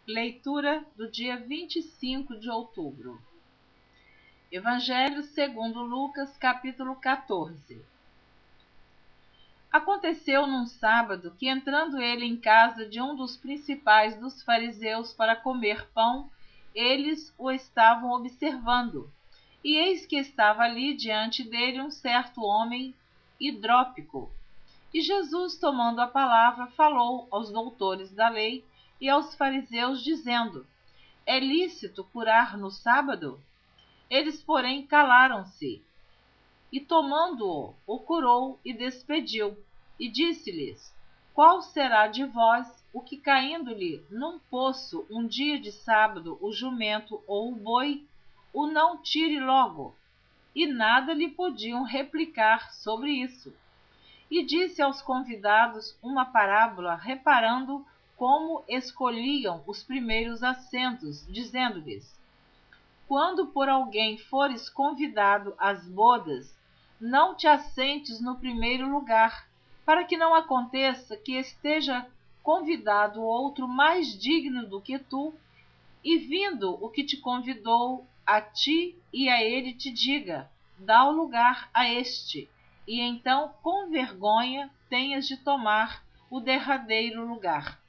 Leitura do dia 25 de outubro. Evangelho segundo Lucas, capítulo 14. Aconteceu num sábado que, entrando ele em casa de um dos principais dos fariseus para comer pão, eles o estavam observando. E eis que estava ali diante dele um certo homem hidrópico. E Jesus, tomando a palavra, falou aos doutores da lei e aos fariseus, dizendo: É lícito curar no sábado? Eles, porém, calaram-se. E tomando-o, o curou e despediu. E disse-lhes: Qual será de vós o que, caindo-lhe num poço um dia de sábado, o jumento ou o boi, o não tire logo? E nada lhe podiam replicar sobre isso. E disse aos convidados uma parábola, reparando como escolhiam os primeiros assentos, dizendo-lhes: Quando por alguém fores convidado às bodas, não te assentes no primeiro lugar, para que não aconteça que esteja convidado outro mais digno do que tu, e vindo o que te convidou a ti e a ele te diga: dá o lugar a este, e então com vergonha tenhas de tomar o derradeiro lugar.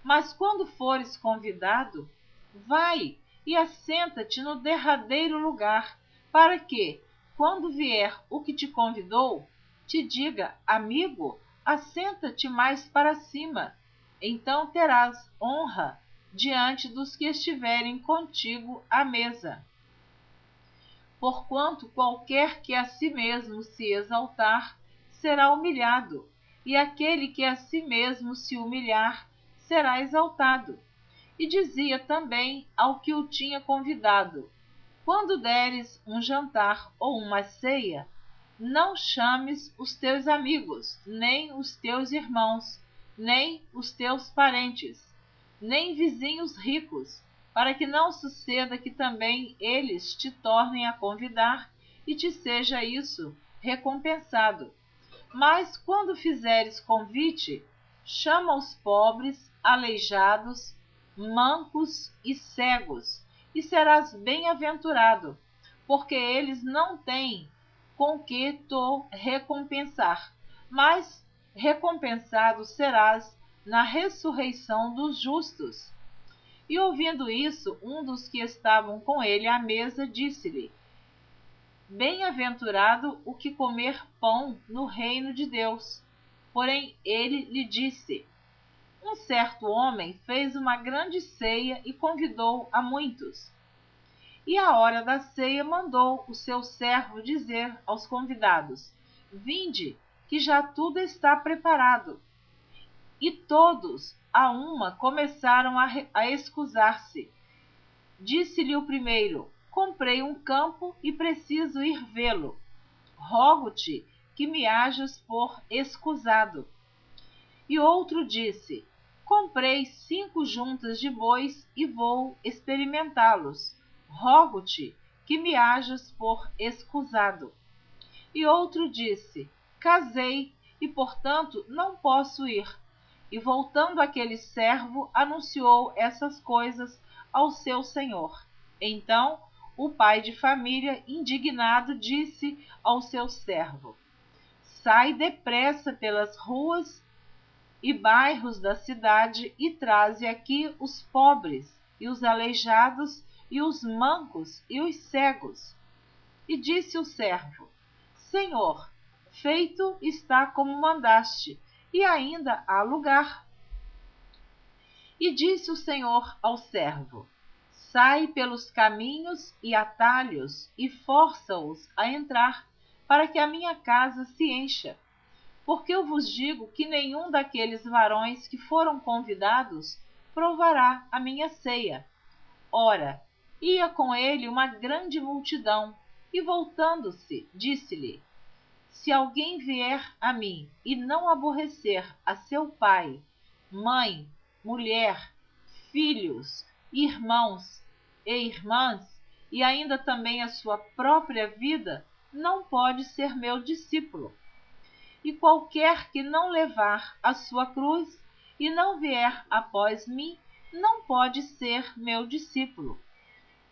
Mas quando fores convidado, vai e assenta-te no derradeiro lugar, para que, quando vier o que te convidou, te diga: amigo, assenta-te mais para cima. Então terás honra diante dos que estiverem contigo à mesa. Porquanto qualquer que a si mesmo se exaltar, será humilhado, e aquele que a si mesmo se humilhar, será exaltado. E dizia também ao que o tinha convidado: Quando deres um jantar ou uma ceia, não chames os teus amigos, nem os teus irmãos, nem os teus parentes, nem vizinhos ricos, para que não suceda que também eles te tornem a convidar e te seja isso recompensado. Mas quando fizeres convite, chama os pobres, aleijados, mancos e cegos, e serás bem-aventurado, porque eles não têm com que te recompensar, mas recompensado serás na ressurreição dos justos. E ouvindo isso, um dos que estavam com ele à mesa disse-lhe: Bem-aventurado o que comer pão no reino de Deus. Porém ele lhe disse: Um certo homem fez uma grande ceia e convidou a muitos. E à hora da ceia mandou o seu servo dizer aos convidados: Vinde, que já tudo está preparado. E todos, a uma, começaram a excusar-se. Disse-lhe o primeiro: Comprei um campo e preciso ir vê-lo. Rogo-te que me hajas por escusado. E outro disse: Comprei 5 juntas de bois e vou experimentá-los. Rogo-te que me hajas por escusado. E outro disse: Casei e, portanto, não posso ir. E voltando aquele servo, anunciou essas coisas ao seu senhor. Então o pai de família, indignado, disse ao seu servo: Sai depressa pelas ruas e bairros da cidade e traze aqui os pobres e os aleijados e os mancos e os cegos. E disse o servo: Senhor, feito está como mandaste, e ainda há lugar. E disse o Senhor ao servo: Sai pelos caminhos e atalhos e força-os a entrar, para que a minha casa se encha. Porque eu vos digo que nenhum daqueles varões que foram convidados provará a minha ceia. Ora, ia com ele uma grande multidão, e voltando-se, disse-lhe: Se alguém vier a mim e não aborrecer a seu pai, mãe, mulher, filhos, irmãos e irmãs, e ainda também a sua própria vida, não pode ser meu discípulo. E qualquer que não levar a sua cruz e não vier após mim, não pode ser meu discípulo.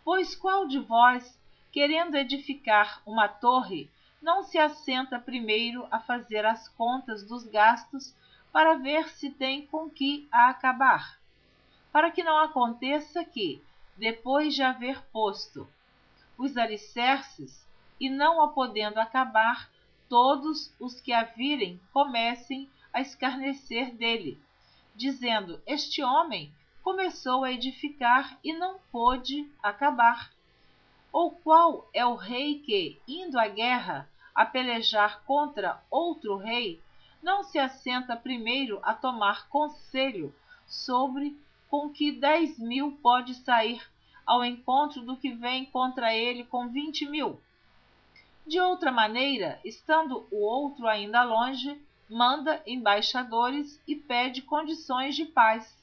Pois qual de vós, querendo edificar uma torre, não se assenta primeiro a fazer as contas dos gastos para ver se tem com que a acabar? Para que não aconteça que, depois de haver posto os alicerces, e não a podendo acabar, todos os que a virem comecem a escarnecer dele, dizendo: este homem começou a edificar e não pôde acabar. Ou qual é o rei que, indo à guerra a pelejar contra outro rei, não se assenta primeiro a tomar conselho sobre com que 10.000 pode sair ao encontro do que vem contra ele com 20.000? De outra maneira, estando o outro ainda longe, manda embaixadores e pede condições de paz.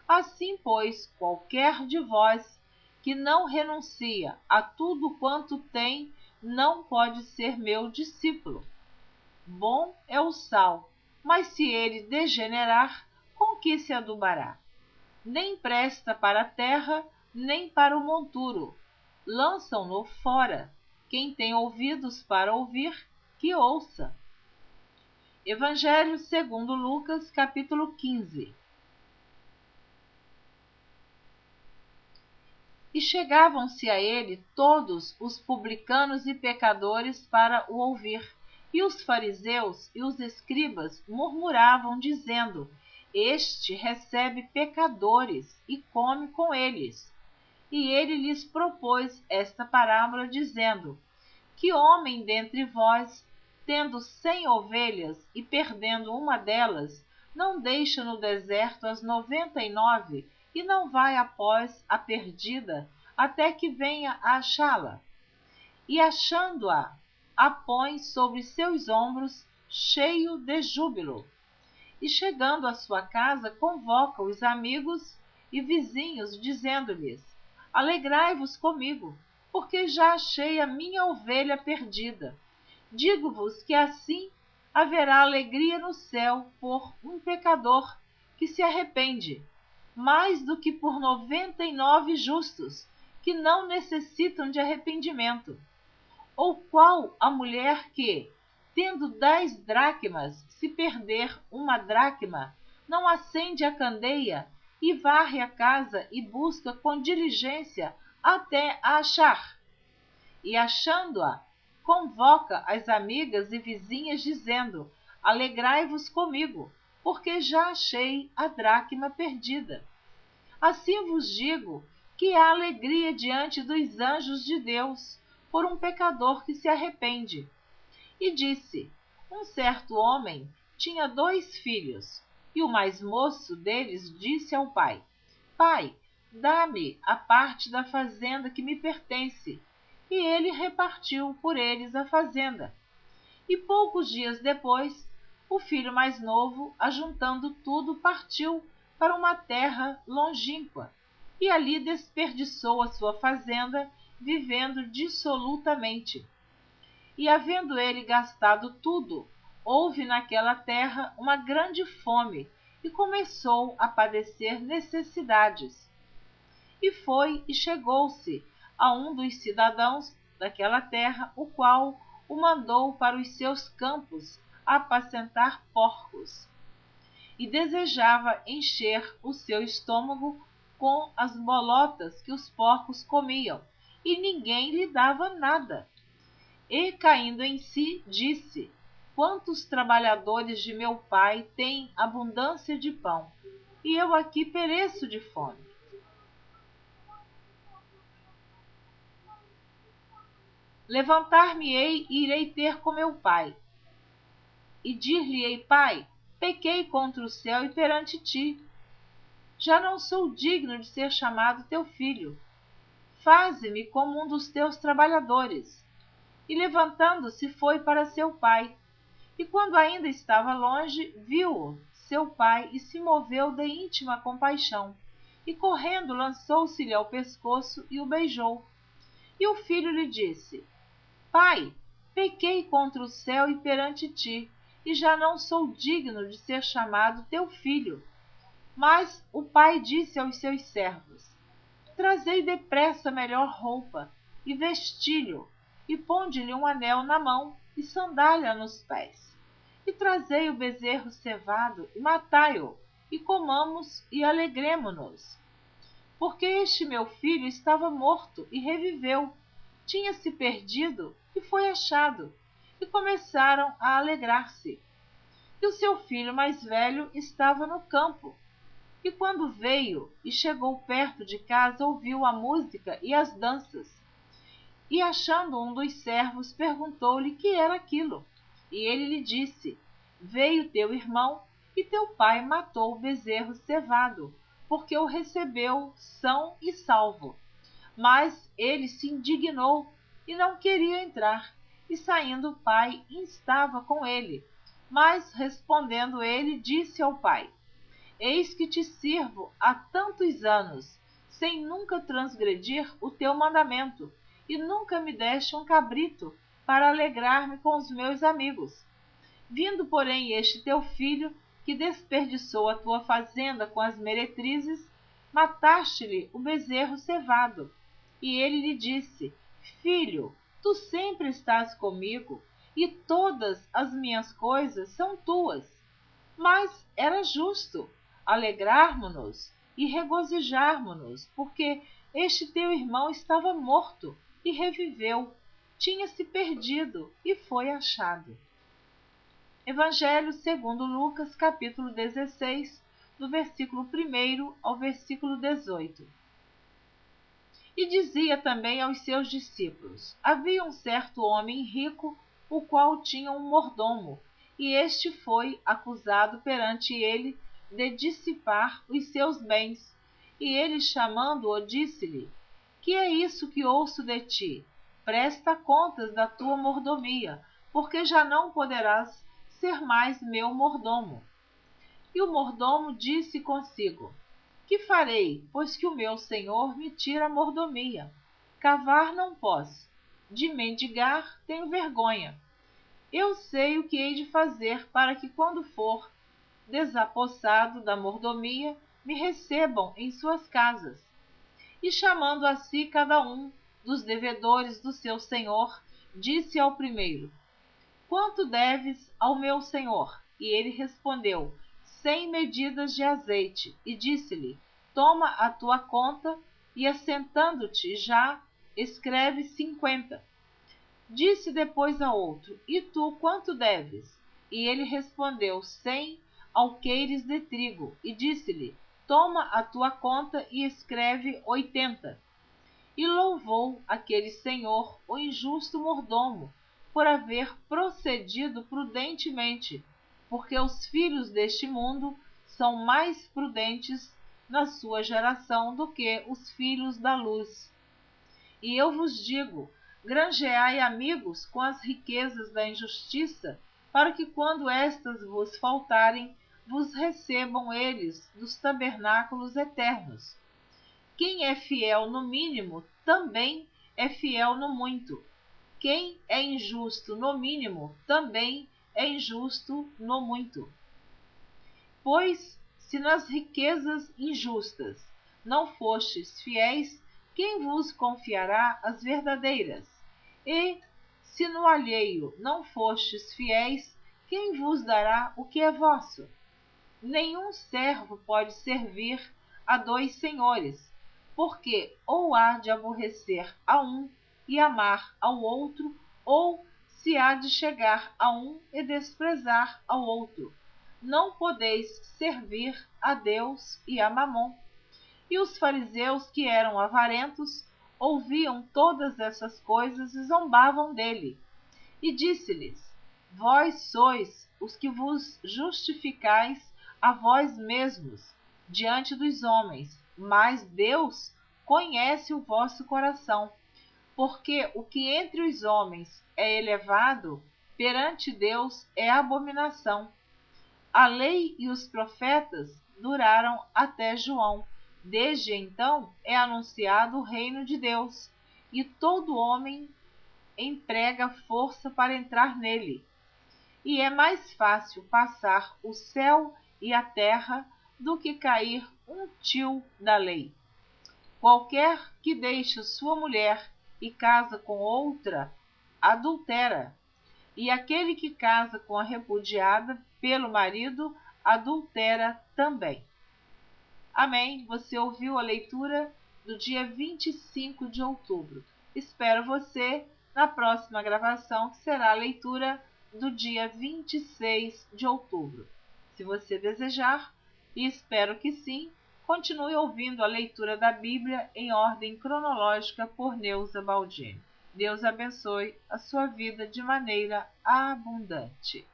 Assim, pois, qualquer de vós que não renuncia a tudo quanto tem, não pode ser meu discípulo. Bom é o sal, mas se ele degenerar, com que se adubará? Nem presta para a terra, nem para o monturo. Lançam-no fora. Quem tem ouvidos para ouvir, que ouça. Evangelho segundo Lucas, capítulo 15. E chegavam-se a ele todos os publicanos e pecadores para o ouvir. E os fariseus e os escribas murmuravam, dizendo: este recebe pecadores e come com eles. E ele lhes propôs esta parábola, dizendo: que homem dentre vós, tendo 100 ovelhas e perdendo uma delas, não deixa no deserto as 99 e não vai após a perdida, até que venha a achá-la? E achando-a, a põe sobre seus ombros, cheio de júbilo. E chegando à sua casa, convoca os amigos e vizinhos, dizendo-lhes: alegrai-vos comigo, porque já achei a minha ovelha perdida. Digo-vos que assim haverá alegria no céu por um pecador que se arrepende, mais do que por 99 justos, que não necessitam de arrependimento. Ou qual a mulher que, tendo 10 dracmas, se perder uma dracma, não acende a candeia e varre a casa e busca com diligência até a achar? E achando-a, convoca as amigas e vizinhas, dizendo: alegrai-vos comigo, porque já achei a dracma perdida. Assim vos digo que há alegria diante dos anjos de Deus por um pecador que se arrepende. E disse: um certo homem tinha 2 filhos, e o mais moço deles disse ao pai: pai, dá-me a parte da fazenda que me pertence. E ele repartiu por eles a fazenda. E poucos dias depois, o filho mais novo, ajuntando tudo, partiu para uma terra longínqua, e ali desperdiçou a sua fazenda, vivendo dissolutamente. E havendo ele gastado tudo, houve naquela terra uma grande fome, e começou a padecer necessidades. E foi e chegou-se a um dos cidadãos daquela terra, o qual o mandou para os seus campos apacentar porcos. E desejava encher o seu estômago com as bolotas que os porcos comiam, e ninguém lhe dava nada. E, caindo em si, disse: quantos trabalhadores de meu pai têm abundância de pão, e eu aqui pereço de fome. Levantar-me-ei e irei ter com meu pai. E dir-lhe-ei: pai, pequei contra o céu e perante ti. Já não sou digno de ser chamado teu filho. Faze-me como um dos teus trabalhadores. E levantando-se foi para seu pai. E quando ainda estava longe, viu-o seu pai e se moveu de íntima compaixão. E correndo lançou-se-lhe ao pescoço e o beijou. E o filho lhe disse: pai, pequei contra o céu e perante ti, e já não sou digno de ser chamado teu filho. Mas o pai disse aos seus servos: Trazei depressa a melhor roupa, e vesti-lhe, e ponde-lhe um anel na mão, e sandália nos pés. E trazei o bezerro cevado, e matai-o, e comamos, e alegremo-nos. Porque este meu filho estava morto, e reviveu, tinha-se perdido, e foi achado. E começaram a alegrar-se. E o seu filho mais velho estava no campo. E quando veio e chegou perto de casa, ouviu a música e as danças. E achando um dos servos, perguntou-lhe que era aquilo. E ele lhe disse: Veio teu irmão, e teu pai matou o bezerro cevado, porque o recebeu são e salvo. Mas ele se indignou e não queria entrar. E saindo o pai, instava com ele. Mas respondendo ele, disse ao pai: Eis que te sirvo há tantos anos, sem nunca transgredir o teu mandamento, e nunca me deste um cabrito para alegrar-me com os meus amigos. Vindo, porém, este teu filho, que desperdiçou a tua fazenda com as meretrizes, mataste-lhe o bezerro cevado. E ele lhe disse: Filho, tu sempre estás comigo, e todas as minhas coisas são tuas. Mas era justo alegrarmo-nos e regozijarmo-nos, porque este teu irmão estava morto e reviveu, tinha-se perdido e foi achado. Evangelho segundo Lucas, capítulo 16, do versículo 1 ao versículo 18. E dizia também aos seus discípulos: Havia um certo homem rico, o qual tinha um mordomo, e este foi acusado perante ele de dissipar os seus bens. E ele, chamando-o, disse-lhe: Que é isso que ouço de ti? Presta contas da tua mordomia, porque já não poderás ser mais meu mordomo. E o mordomo disse consigo: Que farei, pois que o meu senhor me tira a mordomia? Cavar não posso, de mendigar tenho vergonha. Eu sei o que hei de fazer para que, quando for desapossado da mordomia, me recebam em suas casas. E chamando a si cada um dos devedores do seu senhor, disse ao primeiro: Quanto deves ao meu senhor? E ele respondeu: 100 medidas de azeite. E disse-lhe: Toma a tua conta, e assentando-te já, escreve 50. Disse depois a outro: E tu quanto deves? E ele respondeu: 100 alqueires de trigo. E disse-lhe: Toma a tua conta e escreve 80. E louvou aquele senhor, o injusto mordomo, por haver procedido prudentemente, porque os filhos deste mundo são mais prudentes na sua geração do que os filhos da luz. E eu vos digo: granjeai amigos com as riquezas da injustiça, para que, quando estas vos faltarem, vos recebam eles dos tabernáculos eternos. Quem é fiel no mínimo, também é fiel no muito. Quem é injusto no mínimo, também é injusto no muito. Pois, se nas riquezas injustas não fostes fiéis, quem vos confiará as verdadeiras? E, se no alheio não fostes fiéis, quem vos dará o que é vosso? Nenhum servo pode servir a dois senhores, porque ou há de aborrecer a um e amar ao outro, ou se há de chegar a um e desprezar ao outro. Não podeis servir a Deus e a Mamon. E os fariseus, que eram avarentos, ouviam todas essas coisas e zombavam dele. E disse-lhes: Vós sois os que vos justificais a vós mesmos diante dos homens, mas Deus conhece o vosso coração, porque o que entre os homens é elevado, perante Deus é abominação. A lei e os profetas duraram até João. Desde então é anunciado o reino de Deus, e todo homem emprega força para entrar nele. E é mais fácil passar o céu e a terra do que cair um tio da lei. Qualquer que deixe sua mulher e casa com outra, adultera, e aquele que casa com a repudiada pelo marido, adultera também. Amém? Você ouviu a leitura do dia 25 de outubro. Espero você na próxima gravação, que será a leitura do dia 26 de outubro. Se você desejar, e espero que sim, continue ouvindo a leitura da Bíblia em ordem cronológica por Neuza Baldini. Deus abençoe a sua vida de maneira abundante.